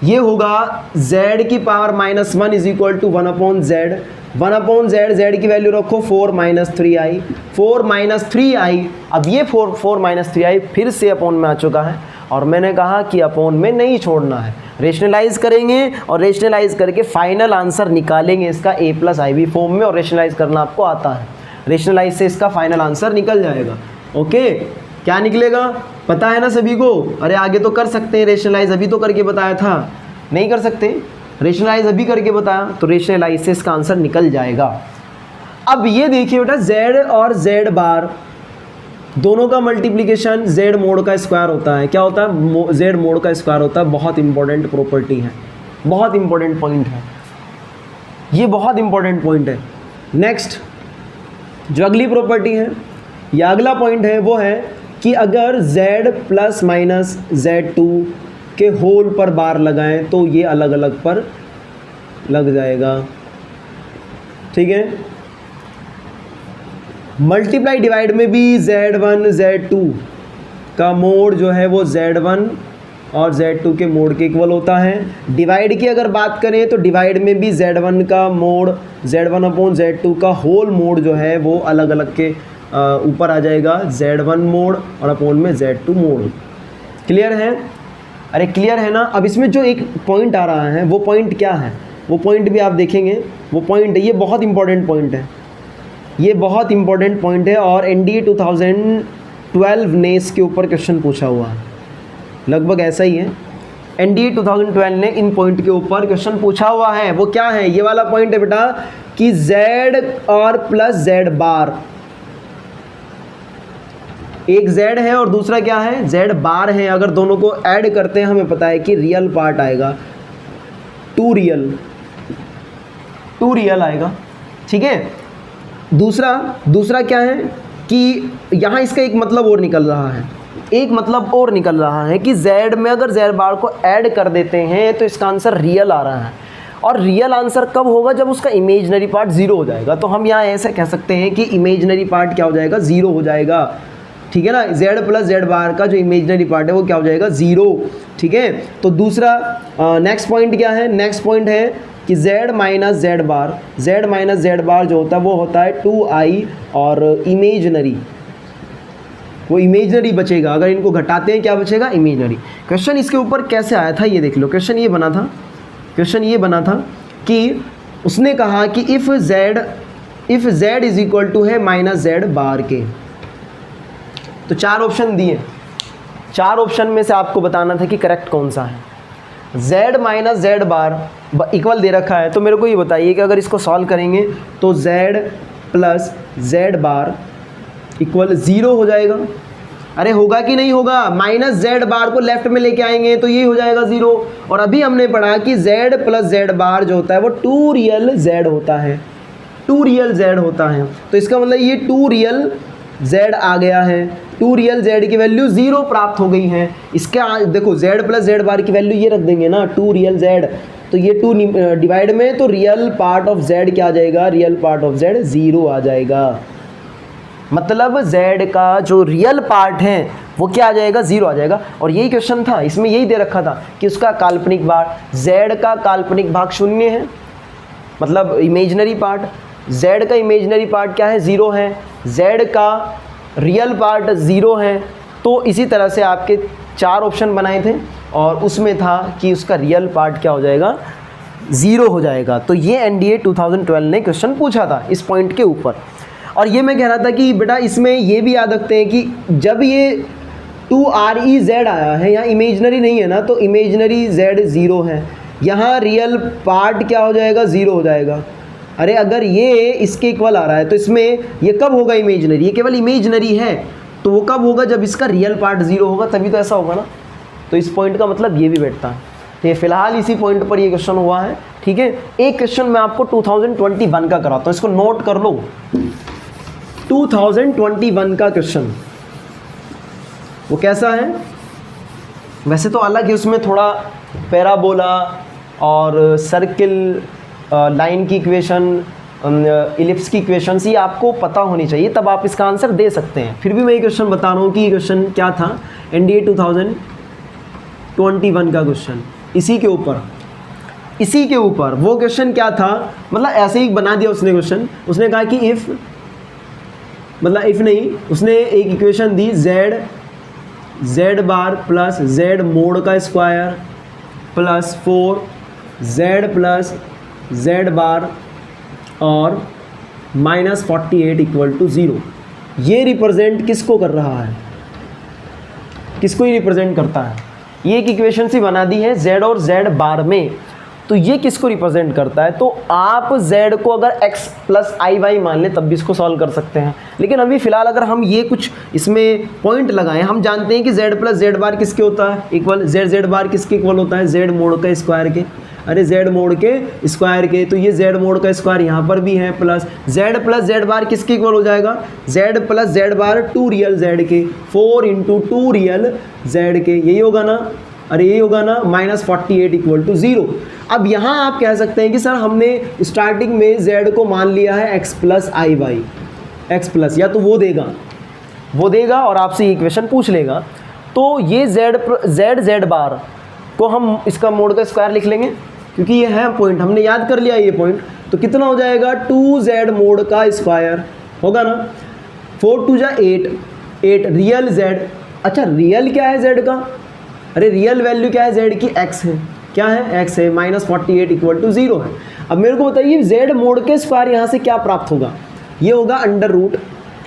ये होगा z की power -1 is equal to 1/z, 1/z, z की वैल्यू रखो 4 माइनस 3i, 4 माइनस 3i। अब ये 4 माइनस 3i फिर से अपॉन में आ चुका है, और मैंने कहा कि अपॉन में नहीं छोड़ना है, रेशनलाइज करेंगे और रेशनलाइज करके फाइनल आंसर निकालेंगे इसका a plus i b form में, और रेशनलाइज करना आपको आता है। रेशनलाइज से इसका फाइनल आंसर निकल जाएगा। ओके, क्या निकलेगा पता है ना सभी को। अरे आगे तो कर सकते हैं रेशनलाइज, अभी तो करके बताया था, नहीं कर सकते, रेशनलाइज अभी करके बताया, तो रेशनलाइज से इसका आंसर निकल जाएगा। अब ये देखिए बेटा, z और z बार दोनों का मल्टीप्लिकेशन z मोड का स्क्वायर होता है। क्या होता है, z मोड का स्क्वायर होता है। बहुत इंपॉर्टेंट प्रॉपर्टी है, बहुत इंपॉर्टेंट पॉइंट है, ये बहुत इंपॉर्टेंट पॉइंट है। नेक्स्ट जो अगली प्रॉपर्टी है या अगला पॉइंट है वो है कि अगर z प्लस माइनस z2 के होल पर बार लगाएं तो ये अलग अलग पर लग जाएगा। ठीक है। मल्टीप्लाई डिवाइड में भी z1 z2 का मोड जो है वो z1 और z2 के मोड के इक्वल होता है। डिवाइड की अगर बात करें तो डिवाइड में भी z1 का मोड z1 अपॉन z2 का होल मोड जो है वो अलग अलग के ऊपर आ जाएगा, z1 मोड और अपॉन में z2 मोड। क्लियर है, अरे क्लियर है ना। अब इसमें जो एक पॉइंट आ रहा है वो पॉइंट क्या है, वो पॉइंट भी आप देखेंगे। वो पॉइंट, ये बहुत इंपॉर्टेंट पॉइंट है, ये बहुत इंपॉर्टेंट पॉइंट है और एनडीए 2012 ने इसके ऊपर क्वेश्चन पूछा हुआ है, लगभग ऐसा ही है। एनडीए 2012 ने इन पॉइंट के ऊपर क्वेश्चन पूछा हुआ है। वो क्या है, ये वाला पॉइंट है बेटा कि z और प्लस z बार, एक z है और दूसरा क्या है, z बार है, अगर दोनों को ऐड करते हैं हमें पता है कि रियल पार्ट आएगा, टू रियल आएगा, ठीक है। दूसरा क्या है कि यहाँ इसका एक मतलब और निकल रहा है, एक मतलब और निकल रहा है कि z में अगर z बार को ऐड कर देते हैं तो इसका आंसर रियल आ रहा है। और रियल आंसर कब होगा, जब उसका इमेजनरी पार्ट ज़ीरो हो जाएगा। तो हम यहाँ ऐसे कह सकते हैं कि इमेजनरी पार्ट क्या हो जाएगा, ज़ीरो हो जाएगा, ठीक है ना। z प्लस z बार का जो इमेजनरी पार्ट है वो क्या हो जाएगा, ज़ीरो, ठीक है। तो दूसरा नेक्स्ट पॉइंट क्या है, नेक्स्ट पॉइंट है कि z माइनस z बार जो होता है वो होता है 2i और इमेजनरी, वो इमेजनरी बचेगा। अगर इनको घटाते हैं क्या बचेगा, इमेजनरी। क्वेश्चन इसके ऊपर कैसे आया था ये देख लो। क्वेश्चन ये बना था कि उसने कहा कि if z is equal to है माइनस z बार के, तो चार ऑप्शन दिए, चार ऑप्शन में से आपको बताना था कि करेक्ट कौन सा है। z माइनस z बार इक्वल दे रखा है, तो मेरे को ये बताइए कि अगर इसको सॉल्व करेंगे तो z प्लस z बार इक्वल 0 हो जाएगा। अरे होगा कि नहीं होगा, माइनस z बार को लेफ्ट में लेके आएंगे तो ये हो जाएगा 0। और अभी हमने पढ़ा कि z प्लस z बार जो होता है वो 2 रियल z होता है, 2 रियल z होता है। तो इसका मतलब ये 2 रियल z आ गया है, 2 रियल z की वैल्यू 0 प्राप्त हो गई है। इसके देखो z प्लस z बार की वैल्यू ये रख देंगे ना, 2 रियल z, तो ये 2 डिवाइड में, तो रियल पार्ट ऑफ z क्या आ जाएगा, रियल पार्ट ऑफ z 0 आ जाएगा। मतलब z का जो रियल पार्ट है वो क्या आ जाएगा, 0 आ जाएगा। और यही क्वेश्चन था, इसमें यही दे रखा था कि उसका काल्पनिक भाग, z का काल्पनिक भाग 0 है, मतलब इमेजनरी पार्ट, z का इमेजनरी पार्ट क्या है, 0 है, z का रियल पार्ट 0 है। तो इसी तरह से आपके 4 ऑप्शन बनाए थे और उसमें था कि उसका रियल पार्ट क्या हो जाएगा, 0 हो जाएगा। तो ये एनडीए 2012 ने क्वेश्चन पूछा था इस पॉइंट के ऊपर। और ये मैं कह रहा था कि बेटा इसमें ये भी याद रखते हैं कि जब ये 2REZ आया है, यहाँ इमेजनरी नहीं है ना, तो इमेजनरी z 0 है, यहाँ रियल पार्ट क्या हो जाएगा, 0 हो जाएगा। अरे अगर ये इसके इक्वल आ रहा है तो इसमें ये कब होगा इमेजनरी, ये केवल इमेजनरी है, तो वो कब होगा, जब इसका रियल पार्ट 0 होगा, तभी तो ऐसा होगा ना। तो इस पॉइंट का मतलब ये भी बैठता है। तो ये फिलहाल इसी पॉइंट पर ये क्वेश्चन हुआ है, ठीक है। एक क्वेश्चन मैं आपको 2021 का कराता हूँ, इसको नोट कर लो। 2021 का क्वेश्चन वो कैसा है, वैसे तो अलग है, उसमें थोड़ा पैराबोला और सर्किल, लाइन की इक्वेशन, इलिप्स की इक्वेशन ये आपको पता होनी चाहिए, तब आप इसका आंसर दे सकते हैं। फिर भी मैं ये क्वेश्चन बता रहा हूँ कि ये क्वेश्चन क्या था, एनडीए 2021 का क्वेश्चन, इसी के ऊपर वो क्वेश्चन क्या था, मतलब ऐसे ही बना दिया उसने क्वेश्चन। उसने कहा कि इफ़, मतलब इफ़ नहीं, उसने एक इक्वेशन दी, z बार प्लस z मोड का square plus 4z plus z bar और -48 इक्वल टू 0। ये रिप्रेजेंट किसको कर रहा है, किसको ही रिप्रेजेंट करता है। ये एक इक्वेशन सी बना दी है z और z बार में, तो ये किसको रिप्रेजेंट करता है। तो आप z को अगर x प्लस i मान लें तब भी इसको सॉल्व कर सकते हैं। लेकिन अभी फ़िलहाल अगर हम ये कुछ इसमें पॉइंट लगाएं, हम जानते हैं कि z प्लस z बार किसके होता है इक्वल, z बार किसके इक्वल होता है, z मोड का स्क्वायर के। अरे z मोड के स्क्वायर के, तो ये z मोड का स्क्वायर यहाँ पर भी है, प्लस z प्लस z बार किसके इक्वल हो जाएगा, z प्लस z बार 2 रियल z के, 4 इंटू 2 रियल z के, यही होगा ना। अरे यही होगा ना, -48 इक्वल टू 0। अब यहाँ आप कह सकते हैं कि सर हमने स्टार्टिंग में z को मान लिया है x प्लस आई वाई, x प्लस, या तो वो देगा और आपसे इक्वेशन पूछ लेगा। तो ये z बार को हम इसका मोड का स्क्वायर लिख लेंगे, क्योंकि ये है पॉइंट, हमने याद कर लिया ये पॉइंट। तो कितना हो जाएगा, 2z मोड का स्क्वायर होगा ना, 4 2 जा 8 रियल z। अच्छा रियल क्या है z का, अरे रियल वैल्यू क्या है z की, x है, क्या है, x है, -48 इक्वल टू 0 है। अब मेरे को बताइए z मोड के स्क्वायर यहाँ से क्या प्राप्त होगा, ये होगा अंडर रूट।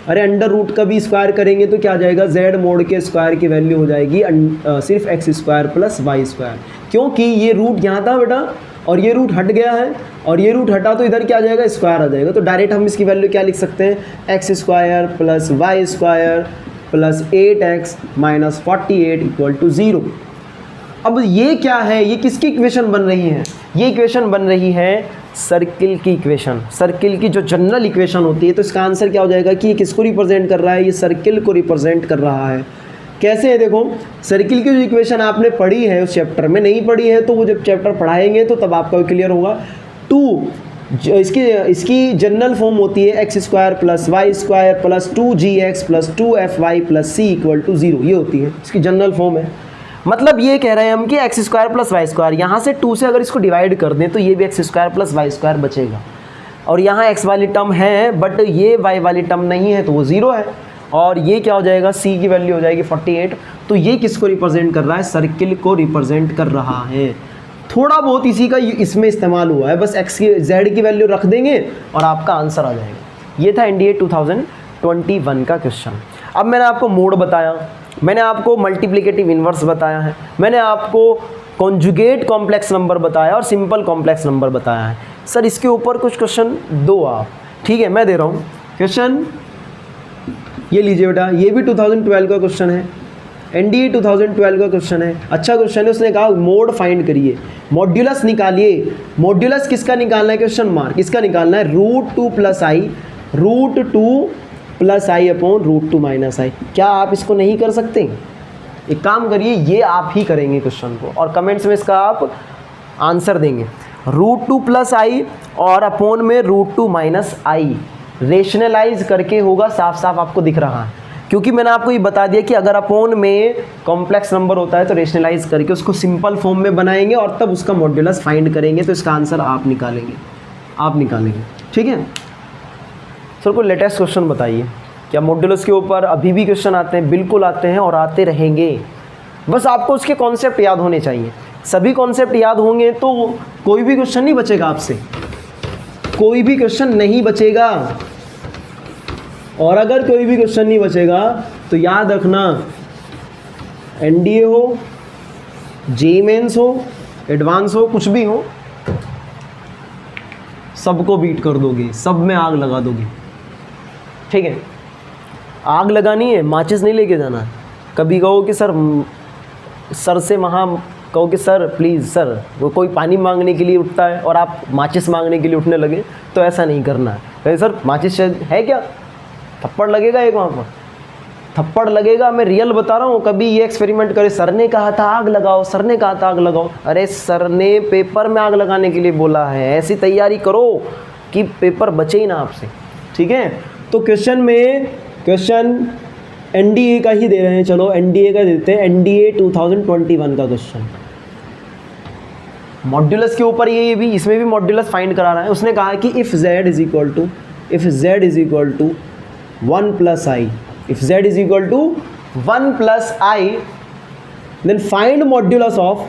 अरे अंडर रूट का भी स्क्वायर करेंगे तो क्या आ जाएगा, z मोड के स्क्वायर की वैल्यू हो जाएगी सिर्फ x square plus y square, क्योंकि ये रूट यहाँ था बेटा और ये रूट हट गया है और ये रूट हटा तो इधर क्या आ जाएगा, स्क्वायर आ जाएगा। तो डायरेक्ट हम इसकी वैल्यू क्या लिख सकते हैं, x square plus y square plus 8x minus 48 equal to 0। अब ये क्या है, ये किसकी इक्वेशन बन रही है, ये इक्वेशन बन रही है सर्किल की इक्वेशन, सर्किल की जो जनरल इक्वेशन होती है। तो इसका आंसर क्या हो जाएगा कि ये किसको रिप्रेजेंट कर रहा है, ये सर्किल को रिप्रेजेंट कर रहा है। कैसे है, देखो सर्किल की जो इक्वेशन आपने पढ़ी है उस चैप्टर में, नहीं पढ़ी है तो वो जब चैप्टर पढ़ाएंगे तो तब आपका क्लियर होगा। इसकी जनरल फॉर्म होती है x square plus y square plus 2gx plus 2fy plus c equal to 0, ये होती है इसकी जनरल फॉर्म है। मतलब ये कह रहे हैं हम कि x square plus y square, यहाँ से 2 से अगर इसको डिवाइड कर दें तो ये भी x square plus y square बचेगा, और यहाँ एक्स वाली टर्म है बट ये वाई वाली टर्म नहीं है तो वो 0 है, और ये क्या हो जाएगा, c की वैल्यू हो जाएगी 48। तो ये किसको रिप्रेजेंट कर रहा है, सर्किल को रिप्रेजेंट कर रहा है। थोड़ा बहुत इसी का इसमें इस्तेमाल हुआ है, बस x की z की वैल्यू रख देंगे और आपका आंसर आ जाएगा। ये था एनडीए 2021 का क्वेश्चन। अब मैंने आपको मोड बताया, मैंने आपको मल्टीप्लिकेटिव इन्वर्स बताया है, मैंने आपको कॉन्जुगेट कॉम्प्लेक्स नंबर बताया और सिंपल कॉम्प्लेक्स नंबर बताया है। सर इसके ऊपर कुछ क्वेश्चन दो आप, ठीक है मैं दे रहा हूँ क्वेश्चन। ये लीजिए बेटा, ये भी 2012 का क्वेश्चन है, एनडीए 2012 का क्वेश्चन है, अच्छा क्वेश्चन है। उसने कहा मोड फाइंड करिए, मॉड्यूलस निकालिए। मॉड्यूलस किसका निकालना है, क्वेश्चन मार्क, किसका निकालना है, √2 प्लस आई, √2 प्लस आई अपॉन √2 माइनस आई। क्या आप इसको नहीं कर सकते, एक काम करिए, ये आप ही करेंगे क्वेश्चन को और कमेंट्स में इसका आप आंसर देंगे। √2 प्लस आई और अपॉन में √2 माइनस आई रेशनलाइज करके होगा, साफ साफ आपको दिख रहा है, क्योंकि मैंने आपको ये बता दिया कि अगर अपॉन में कॉम्प्लेक्स नंबर होता है तो रेशनलाइज करके उसको सिंपल फॉर्म में बनाएंगे और तब उसका मॉड्यूलस फाइंड करेंगे। तो इसका आंसर आप निकालेंगे, ठीक है। सर कोई लेटेस्ट क्वेश्चन बताइए, क्या मॉड्यूलस के ऊपर अभी भी क्वेश्चन आते हैं, बिल्कुल आते हैं और आते रहेंगे। बस आपको उसके कॉन्सेप्ट याद होने चाहिए, सभी कॉन्सेप्ट याद होंगे तो कोई भी क्वेश्चन नहीं बचेगा आपसे, कोई भी क्वेश्चन नहीं बचेगा। और अगर कोई भी क्वेश्चन नहीं बचेगा तो याद रखना, एनडीए हो, जेईई मेंस हो, एडवांस हो, कुछ भी हो, सबको बीट कर दोगे, सब में आग लगा दोगे, ठीक है। आग लगानी है, माचिस नहीं लेके जाना। कभी कहो कि सर से वहाँ कहो कि सर प्लीज़ सर, वो कोई पानी मांगने के लिए उठता है और आप माचिस मांगने के लिए उठने लगे, तो ऐसा नहीं करना है। कहे सर माचिस है क्या, थप्पड़ लगेगा एक, वहाँ पर थप्पड़ लगेगा। मैं रियल बता रहा हूँ, कभी ये एक्सपेरिमेंट करे, सर ने कहा था आग लगाओ, सर ने कहा था आग लगाओ, अरे सर ने पेपर में आग लगाने के लिए बोला है, ऐसी तैयारी करो कि पेपर बचे ही ना आपसे, ठीक है। तो क्वेश्चन एनडीए का ही दे रहे हैं, चलो एनडीए का देते हैं, एनडीए 2021 का क्वेश्चन मॉड्यूलस के ऊपर। ये भी, इसमें भी मॉड्यूलस फाइंड करा रहा है। उसने कहा कि if z is equal to 1 plus i, if z is equal to 1 plus I, then find modulus of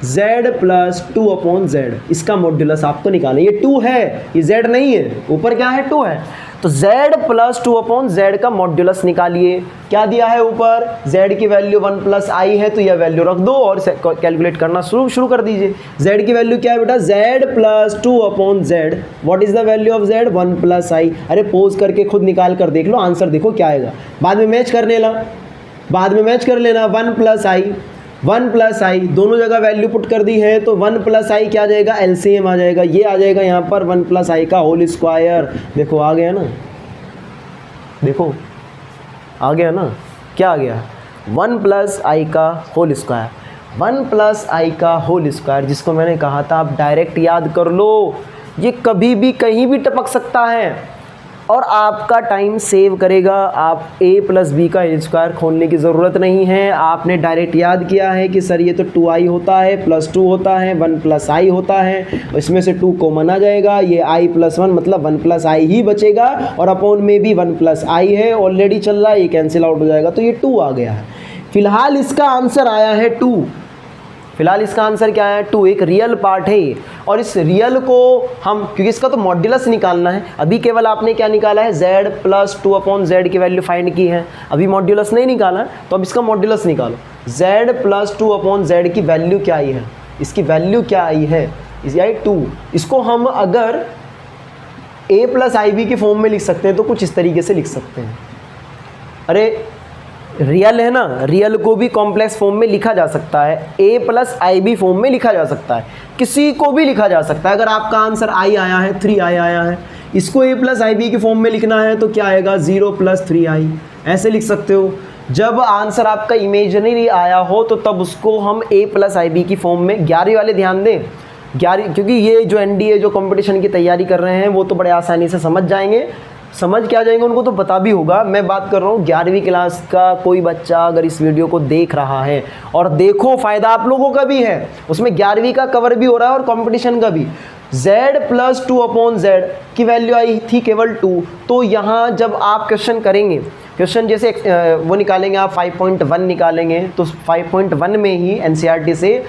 z plus 2 upon z। इसका मॉड्यूलस आपको निकालना है, ये 2 है, ये z नहीं है, ऊपर क्या है 2 है, तो z प्लस 2 अपॉन z का मॉड्यूलस निकालिए। क्या दिया है ऊपर, z की वैल्यू 1 प्लस आई है तो यह वैल्यू रख दो और कैलकुलेट करना शुरू कर दीजिए। z की वैल्यू क्या है बेटा, z plus 2 upon z, what is the value of z, 1 plus i. अरे पोज करके खुद निकाल कर देख लो, आंसर देखो क्या आएगा, बाद में मैच कर लेना, 1 प्लस आई दोनों जगह वैल्यू पुट कर दी है, तो 1 प्लस आई क्या आ जाएगा, एलसीएम आ जाएगा, ये आ जाएगा यहाँ पर 1 प्लस आई का होल स्क्वायर। देखो आ गया ना, देखो आ गया ना, क्या आ गया, 1 प्लस आई का होल स्क्वायर, 1 प्लस आई का होल स्क्वायर, जिसको मैंने कहा था आप डायरेक्ट याद कर लो, ये कभी भी कहीं भी टपक सकता है और आपका टाइम सेव करेगा। आप a प्लस बी का होल स्क्वायर खोलने की ज़रूरत नहीं है, आपने डायरेक्ट याद किया है कि सर ये तो 2i होता है प्लस 2 होता है, 1 प्लस आई होता है, इसमें से 2 कॉमन आ जाएगा, ये i प्लस 1 मतलब 1 प्लस आई ही बचेगा, और अपॉन में भी 1 प्लस आई है ऑलरेडी चल रहा है, ये कैंसिल आउट हो जाएगा, तो ये 2 आ गया है। फिलहाल इसका आंसर आया है 2। फिलहाल इसका आंसर क्या है 2, एक रियल पार्ट है ये। और इस रियल को हम, क्योंकि इसका तो मॉड्यूलस निकालना है, अभी केवल आपने क्या निकाला है z प्लस 2/z की वैल्यू फाइंड की है, अभी मॉड्यूलस नहीं निकाला, तो अब इसका मॉड्यूलस निकालो। z प्लस 2/z की वैल्यू क्या आई है, इसकी वैल्यू क्या आई है, इस आई 2। इसको हम अगर a प्लस IB की फॉर्म में लिख सकते हैं तो कुछ इस तरीके से लिख सकते हैं। अरे रियल है ना, रियल को भी कॉम्प्लेक्स फॉर्म में लिखा जा सकता है, a प्लस IB फॉर्म में लिखा जा सकता है, किसी को भी लिखा जा सकता है। अगर आपका आंसर I आया है, 3i आया है, इसको a प्लस IB की फॉर्म में लिखना है तो क्या आएगा 0 प्लस 3i, ऐसे लिख सकते हो। जब आंसर आपका इमेजिनरी आया हो तो तब उसको हम a प्लस IB की फॉर्म में, 11वीं वाले ध्यान दें, 11वीं, क्योंकि ये जो NDA जो कंपटीशन की तैयारी कर रहे हैं वो तो बड़े आसानी से समझ जाएंगे, समझ क्या जाएंगे, उनको तो पता भी होगा। मैं बात कर रहा हूँ 11वीं क्लास का कोई बच्चा अगर इस वीडियो को देख रहा है, और देखो फ़ायदा आप लोगों का भी है, उसमें 11वीं का कवर भी हो रहा है और कंपटीशन का भी। z प्लस 2/z की वैल्यू आई थी केवल 2, तो यहाँ जब आप क्वेश्चन करेंगे, क्वेश्चन जैसे वो निकालेंगे आप 5.1 निकालेंगे, तो 5.1 में ही NCERT से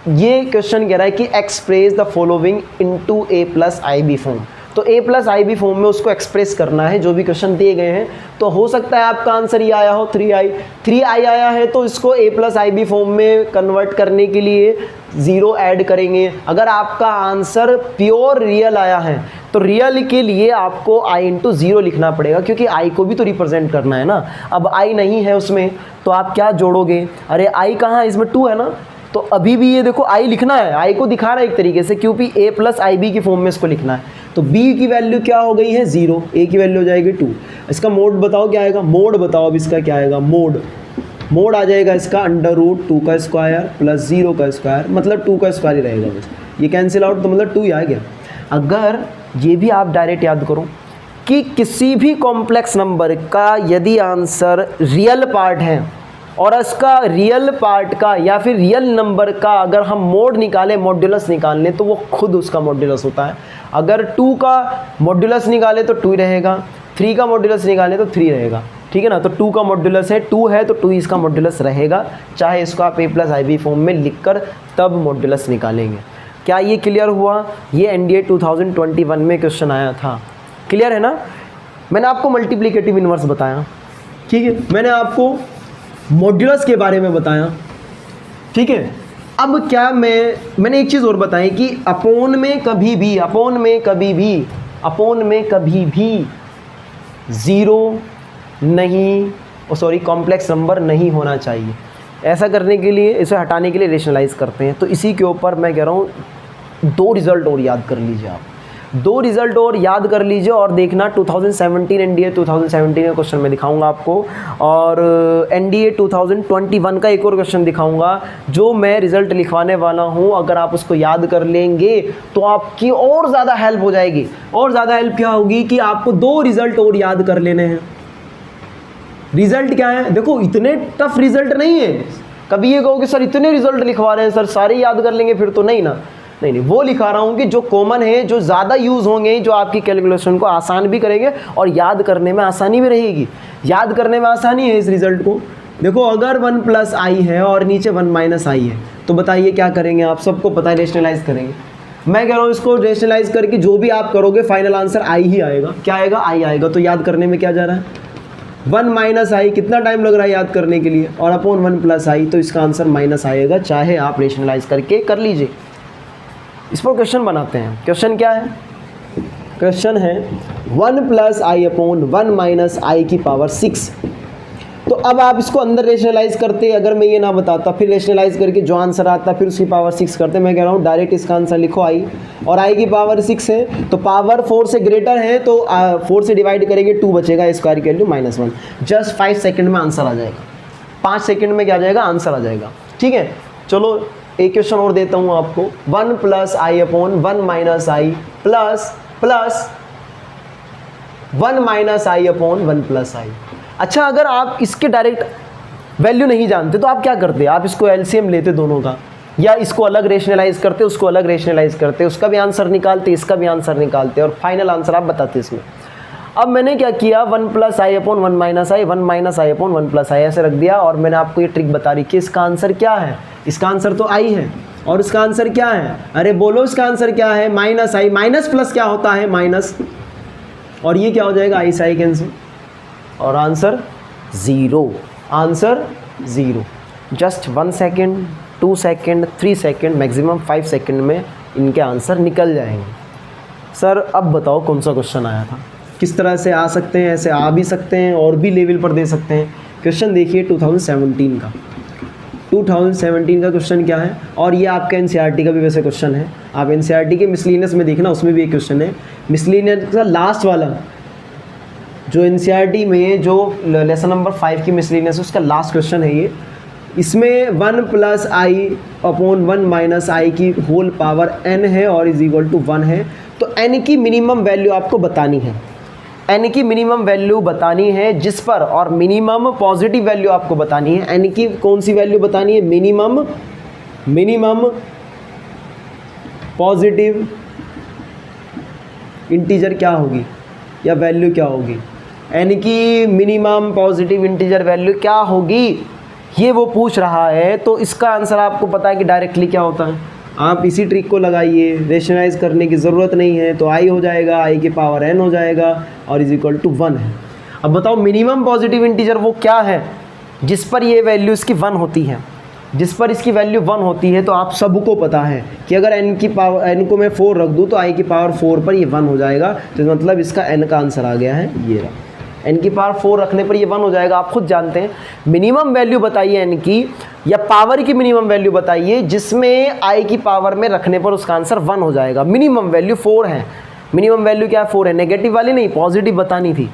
ये क्वेश्चन कह रहा है कि express the following into a plus IB form. तो a प्लस IB फॉर्म में उसको एक्सप्रेस करना है, जो भी क्वेश्चन दिए गए हैं। तो हो सकता है आपका आंसर ये आया हो 3i आया है, तो इसको a प्लस IB फॉर्म में कन्वर्ट करने के लिए 0 ऐड करेंगे। अगर आपका आंसर प्योर रियल आया है तो रियल के लिए आपको i इंटू 0 लिखना पड़ेगा, क्योंकि i को भी तो रिप्रेजेंट करना है ना। अब i नहीं है उसमें तो आप क्या जोड़ोगे, अरे i कहाँ है, इसमें 2 है ना, तो अभी भी ये देखो i लिखना है, i को दिखा रहा है एक तरीके से, क्योंकि a प्लस IB की फॉर्म में इसको लिखना है। तो b की वैल्यू क्या हो गई है 0, a की वैल्यू हो जाएगी 2। इसका मोड बताओ क्या आएगा, मोड बताओ अब इसका क्या आएगा, मोड आ जाएगा इसका √2 का स्क्वायर प्लस 0 का स्क्वायर, मतलब 2 का स्क्वायर ही रहेगा बस, ये कैंसिल आउट, तो मतलब 2 ही आ गया। अगर ये भी आप डायरेक्ट याद करो कि किसी भी कॉम्प्लेक्स नंबर का यदि आंसर रियल पार्ट है और इसका रियल पार्ट का या फिर रियल नंबर का अगर हम मोड निकालें, मॉड्यूलस निकाल लें, तो वो खुद उसका मॉड्यूलस होता है। अगर 2 का मॉड्यूलस निकाले तो 2 रहेगा, 3 का मॉड्यूलस निकाले तो 3 रहेगा, ठीक है ना। तो 2 का मॉड्यूलस है 2 है तो 2 इसका मॉड्यूलस रहेगा, चाहे इसको आप a प्लस IB फॉर्म में लिखकर तब मॉड्यूलस निकालेंगे। क्या ये क्लियर हुआ? ये NDA 2021 में क्वेश्चन आया था, क्लियर है ना। मैंने आपको मल्टीप्लिकेटिव इनवर्स बताया, ठीक है, मैंने आपको मॉड्यूलस के बारे में बताया, ठीक है। अब क्या मैंने एक चीज़ और बताई कि अपोन में कभी भी 0 नहीं, सॉरी कॉम्प्लेक्स नंबर नहीं होना चाहिए। ऐसा करने के लिए, इसे हटाने के लिए रेशनलाइज करते हैं। तो इसी के ऊपर मैं कह रहा हूँ 2 रिज़ल्ट और याद कर लीजिए आप, 2 रिज़ल्ट और याद कर लीजिए और देखना 2017 NDA 2017 का क्वेश्चन मैं दिखाऊंगा आपको, और NDA 2021 का एक और क्वेश्चन दिखाऊंगा जो मैं रिज़ल्ट लिखवाने वाला हूं। अगर आप उसको याद कर लेंगे तो आपकी और ज़्यादा हेल्प हो जाएगी। और ज़्यादा हेल्प क्या होगी कि आपको 2 रिज़ल्ट और याद कर लेने हैं। रिज़ल्ट क्या है, देखो इतने टफ रिज़ल्ट नहीं है। कभी ये कहो कि सर इतने रिज़ल्ट लिखवा रहे हैं सर, सारे याद कर लेंगे, फिर तो नहीं ना, नहीं, वो लिखा रहा हूँ कि जो कॉमन है, जो ज़्यादा यूज़ होंगे, जो आपकी कैलकुलेशन को आसान भी करेंगे और याद करने में आसानी भी रहेगी। याद करने में आसानी है इस रिज़ल्ट को। देखो अगर 1 प्लस i है और नीचे 1 माइनस i है, तो बताइए क्या करेंगे आप, सबको पता है रेशनलाइज करेंगे। मैं कह रहा हूँ इसको रेशनलाइज करके जो भी आप करोगे फाइनल आंसर i ही आएगा। क्या आएगा, i आएगा। तो याद करने में क्या जा रहा है, 1 माइनस i, कितना टाइम लग रहा है याद करने के लिए, और अपॉन 1 प्लस i, तो इसका आंसर माइनस आएगा, चाहे आप रेशनलाइज करके कर लीजिए। इस पर क्वेश्चन बनाते हैं। क्वेश्चन क्या है, क्वेश्चन है 1 plus i upon 1 minus i की पावर 6। तो अब आप इसको अंदर रेशनलाइज करते, अगर मैं ये ना बताता, फिर रेशनलाइज करके जो आंसर आता फिर उसकी पावर 6 करते। मैं कह रहा हूँ डायरेक्ट इसका आंसर लिखो i, और i की पावर 6 है तो पावर 4 से ग्रेटर है, तो 4 से डिवाइड करेंगे 2 बचेगा, स्क्वायर की वैल्यू -1। जस्ट 5 सेकेंड में आंसर आ जाएगा, 5 सेकेंड में क्या आ जाएगा, आंसर आ जाएगा, ठीक है। चलो एक क्वेश्चन और देता हूँ आपको, 1 plus i upon 1 minus i plus 1 minus i upon 1 plus i। अच्छा, अगर आप इसके डायरेक्ट वैल्यू नहीं जानते तो आप क्या करते, आप इसको LCM लेते दोनों का, या इसको अलग रेशनलाइज करते, उसको अलग रेशनलाइज करते, उसका भी आंसर निकालते, इसका भी आंसर निकालते, और फाइनल आंसर आप बताते इसमें। अब मैंने क्या किया, 1 प्लस आई अपॉन 1 माइनस आई, 1 माइनस आई अपॉन 1 प्लस आई ऐसे रख दिया, और मैंने आपको ये ट्रिक बता रही कि इसका आंसर क्या है। इसका आंसर तो आई है, और इसका आंसर क्या है, अरे बोलो इसका आंसर क्या है, माइनस आई। माइनस प्लस क्या होता है, माइनस, और ये क्या हो जाएगा, आई से आई कैंसिल, और answer 0, answer 0। Just 1 second, 2 second, 3 second, maximum 5 second में इनके आंसर निकल जाएंगे। सर अब बताओ कौन सा क्वेश्चन आया था, किस तरह से आ सकते हैं, ऐसे आ भी सकते हैं और भी लेवल पर दे सकते हैं। क्वेश्चन देखिए 2017 का, 2017 का क्वेश्चन क्या है, और ये आपका एनसीईआरटी का भी वैसे क्वेश्चन है। आप एनसीईआरटी के मिसलिनियस में देखना, उसमें भी एक क्वेश्चन है। मिसलिनियस का लास्ट वाला जो एनसीईआरटी में जो लेसन नंबर 5 की मिसलिनियस, उसका लास्ट क्वेश्चन है ये। इसमें 1 प्लस आई अपॉन 1 माइनस आई की होल पावर n है और इज इक्वल टू 1 है। तो n की मिनिमम वैल्यू आपको बतानी है, n की मिनिमम वैल्यू बतानी है जिस पर, और मिनिमम पॉजिटिव वैल्यू आपको बतानी है। n की कौन सी वैल्यू बतानी है, मिनिमम पॉजिटिव इंटीजर क्या होगी या वैल्यू क्या होगी, n की मिनिमम पॉजिटिव इंटीजर वैल्यू क्या होगी, ये वो पूछ रहा है। तो इसका आंसर आपको पता है कि डायरेक्टली क्या होता है, आप इसी ट्रिक को लगाइए, रेशनलाइज करने की ज़रूरत नहीं है। तो आई हो जाएगा, आई की पावर n हो जाएगा और इज इक्वल टू 1 है। अब बताओ मिनिमम पॉजिटिव इंटीजर वो क्या है जिस पर ये वैल्यू इसकी 1 होती है, जिस पर इसकी वैल्यू 1 होती है। तो आप सबको पता है कि अगर n की पावर, n को मैं 4 रख दूँ तो i की पावर 4 पर ये 1 हो जाएगा। तो मतलब इसका n का आंसर आ गया है ये रहा, n की पावर 4 रखने पर ये 1 हो जाएगा। आप खुद जानते हैं, मिनिमम वैल्यू बताइए n की, या पावर की मिनिमम वैल्यू बताइए जिसमें i की पावर में रखने पर उसका आंसर 1 हो जाएगा। मिनिमम वैल्यू 4 है, मिनिमम वैल्यू क्या है, 4 है। नेगेटिव वाली नहीं, पॉजिटिव बतानी थी,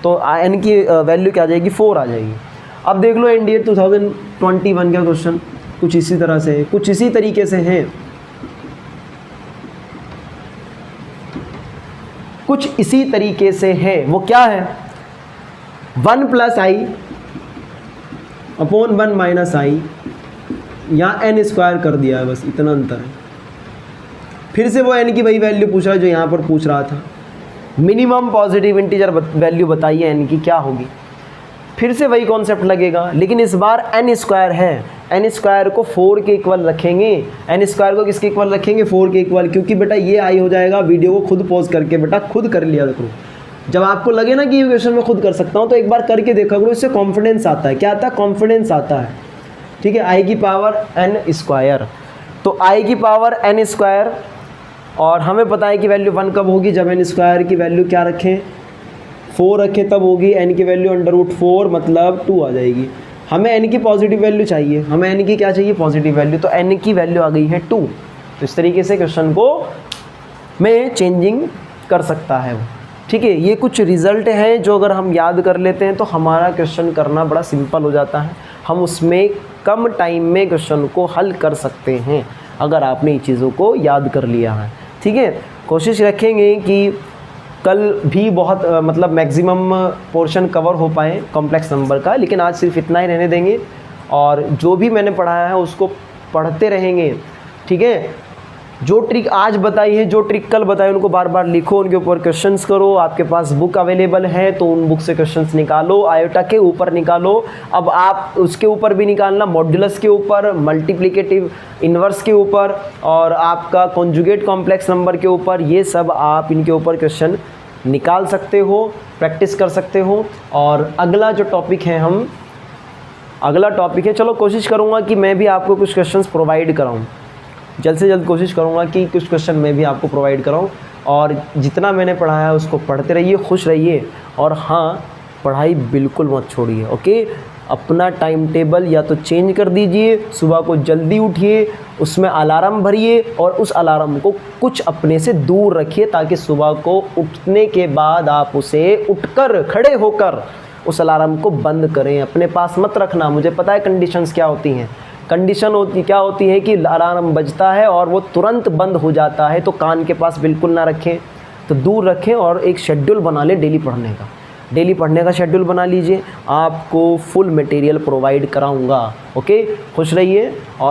तो n की वैल्यू क्या आ जाएगी, 4 आ जाएगी। अब देख लो एनडीए 2021 का क्वेश्चन कुछ इसी तरह से, कुछ इसी तरीके से है, कुछ इसी तरीके से है। वो क्या है, 1 प्लस आई अपॉन 1 माइनस आई, यहाँ n स्क्वायर कर दिया है, बस इतना अंतर है। फिर से वो n की वही वैल्यू पूछ रहा है जो यहाँ पर पूछ रहा था। मिनिमम पॉजिटिव इंटीजर वैल्यू बताइए n की क्या होगी। फिर से वही कॉन्सेप्ट लगेगा, लेकिन इस बार n स्क्वायर है, n स्क्वायर को 4 के इक्वल रखेंगे। n स्क्वायर को किसके इक्वल रखेंगे, 4 के इक्वल, क्योंकि बेटा ये आई हो जाएगा। वीडियो को खुद पॉज करके बेटा खुद कर लिया करो। जब आपको लगे ना कि ये क्वेश्चन मैं खुद कर सकता हूँ तो एक बार करके देखा करो, इससे कॉन्फिडेंस आता है। क्या आता है, कॉन्फिडेंस आता है। ठीक है, आई की पावर n स्क्वायर, तो आई की पावर n स्क्वायर, और हमें पता है कि वैल्यू 1 कब होगी, जब n स्क्वायर की वैल्यू क्या रखें, 4 रखें, तब होगी। n की वैल्यू √4 मतलब 2 आ जाएगी। हमें n की पॉजिटिव वैल्यू चाहिए, हमें n की क्या चाहिए, पॉजिटिव वैल्यू। तो n की वैल्यू आ गई है 2। तो इस तरीके से क्वेश्चन को में चेंजिंग कर सकता है वो। ठीक है, ये कुछ रिज़ल्ट हैं जो अगर हम याद कर लेते हैं तो हमारा क्वेश्चन करना बड़ा सिंपल हो जाता है। हम उसमें कम टाइम में क्वेश्चन को हल कर सकते हैं अगर आपने ये चीज़ों को याद कर लिया है। ठीक है, कोशिश रखेंगे कि कल भी बहुत मतलब मैक्सिमम पोर्शन कवर हो पाए कॉम्प्लेक्स नंबर का, लेकिन आज सिर्फ इतना ही रहने देंगे और जो भी मैंने पढ़ाया है उसको पढ़ते रहेंगे। ठीक है, जो ट्रिक आज बताई है, जो ट्रिक कल बताई, उनको बार बार लिखो, उनके ऊपर क्वेश्चंस करो। आपके पास बुक अवेलेबल है तो उन बुक से क्वेश्चंस निकालो, आयोटा के ऊपर निकालो। अब आप उसके ऊपर भी निकालना, मॉड्यूलस के ऊपर, मल्टीप्लिकेटिव इन्वर्स के ऊपर, और आपका कॉन्जुगेट कॉम्प्लेक्स नंबर के ऊपर। ये सब आप इनके ऊपर क्वेश्चन निकाल सकते हो, प्रैक्टिस कर सकते हो। और अगला जो टॉपिक है, अगला टॉपिक है, चलो कोशिश करूँगा कि मैं भी आपको कुछ क्वेश्चंस प्रोवाइड कराऊँ, जल्द से जल्द कोशिश करूँगा कि कुछ क्वेश्चन मैं भी आपको प्रोवाइड कराऊँ। और जितना मैंने पढ़ाया उसको पढ़ते रहिए, खुश रहिए, और हाँ, पढ़ाई बिल्कुल मत छोड़िए। ओके, अपना टाइम टेबल या तो चेंज कर दीजिए, सुबह को जल्दी उठिए, उसमें अलार्म भरिए और उस अलार्म को कुछ अपने से दूर रखिए ताकि सुबह को उठने के बाद आप उसे उठकर खड़े होकर उस अलार्म को बंद करें। अपने पास मत रखना। मुझे पता है कंडीशंस क्या होती हैं। कंडीशन क्या होती है कि अलार्म बजता है और वो तुरंत बंद हो जाता है, तो कान के पास बिल्कुल ना रखें, तो दूर रखें और एक शेड्यूल बना लें डेली पढ़ने का। डेली पढ़ने का शेड्यूल बना लीजिए, आपको फुल मटेरियल प्रोवाइड कराऊंगा। ओके, खुश रहिए और